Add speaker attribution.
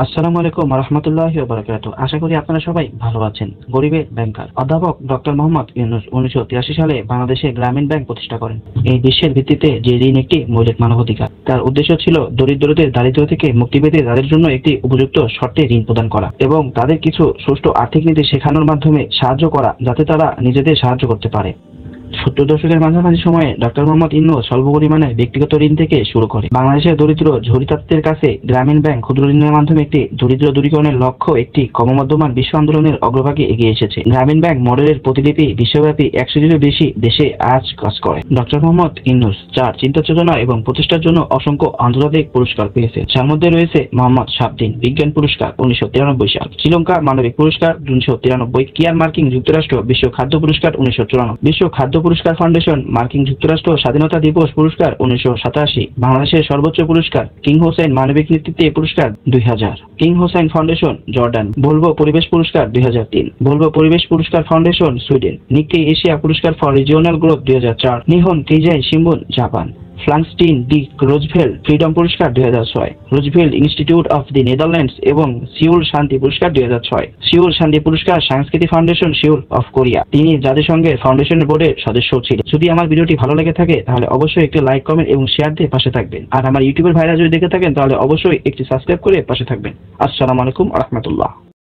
Speaker 1: আসসালামু আলাইকুম রহমতুল্লাহি ওয়া বারাকাতুহু। আশা করি আপনারা সবাই ভালো আছেন। গরিবের ব্যাংকার অধ্যাপক ডক্টর মোহাম্মদ ইউনূস 1983 সালে বাংলাদেশে গ্রামীণ ব্যাংক প্রতিষ্ঠা করেন। এই বিশ্বের ভিত্তিতে যে ঋণ একটি মৌলিক মানবাধিকার, তার উদ্দেশ্য ছিল দরিদ্রদের দারিদ্র্য থেকে মুক্তি পেতে তাদের জন্য একটি উপযুক্ত শর্তে ঋণ প্রদান করা এবং তাদের কিছু সুষ্ঠু আর্থিক নীতি শেখানোর মাধ্যমে সাহায্য করা, যাতে তারা নিজেদের সাহায্য করতে পারে। 70 দশকের মাঝামাঝি সময়ে ডক্টর মোহাম্মদ ইউনূস স্বল্প পরিমাণে ব্যক্তিগত ঋণ থেকে শুরু করে বাংলাদেশের দরিদ্র ঝরিতাত্ত্বের কাছে গ্রামীণ ব্যাংক ক্ষুদ্র ঋণের মাধ্যমে একটি দরিদ্র দূরীকরণের লক্ষ্য একটি ক্রমবর্ধমান বিশ্ব আন্দোলনের অগ্রভাগে এগিয়ে এসেছে। গ্রামীণ ব্যাংক মডেলের প্রতিলিপি বিশ্বব্যাপী 100-টিরও বেশি দেশে আজ কাজ করে। ডক্টর মোহাম্মদ ইউনূস যার চিন্তা চেতনা এবং প্রচেষ্টার জন্য অসংখ্য আন্তর্জাতিক পুরস্কার পেয়েছে, যার মধ্যে রয়েছে মোহাম্মদ শাহাবুদ্দিন বিজ্ঞান পুরস্কার 1993 সাল, শ্রীলঙ্কা মানবিক পুরস্কার 1993, কিয়ার মার্কিন যুক্তরাষ্ট্র বিশ্ব খাদ্য পুরস্কার 1994, বিশ্ব খাদ্য পুরস্কার ফাউন্ডেশন মার্কিন যুক্তরাষ্ট্র স্বাধীনতা দিবস পুরস্কার 1987, বাংলাদেশের সর্বোচ্চ পুরস্কার কিং হোসেন মানবিক নেতৃত্বে পুরস্কার 2000, King Hussein Foundation Jordan, Volvo পরিবেশ পুরস্কার 2003, ভলভো পরিবেশ পুরস্কার ফাউন্ডেশন সুইডেন, নিক্কি এশিয়া পুরস্কার for Regional Growth 2004, Nihon Keizai Shimbun Japan, Franklin D Roosevelt Freedom পুরস্কার 2006, Roosevelt Institute of the Netherlands এবং সিউল শান্তি পুরস্কার 2006, সিউল শান্তি পুরস্কার সাংস্কৃতিক ফাউন্ডেশন সিউল অফ কোরিয়া। তিনি জাতিসংঘের ফাউন্ডেশনের বোর্ডের সদস্য ছিলেন। যদি আমার ভিডিওটি ভালো লেগে থাকে তাহলে অবশ্যই একটি লাইক, কমেন্ট এবং শেয়ার দিয়ে পাশে থাকবেন। আর আমার ইউটিউবের ভাইরা যদি দেখে থাকেন তাহলে অবশ্যই একটি সাবস্ক্রাইব করে পাশে থাকবেন। আসসালামু আলাইকুম রহমতুল্লাহ।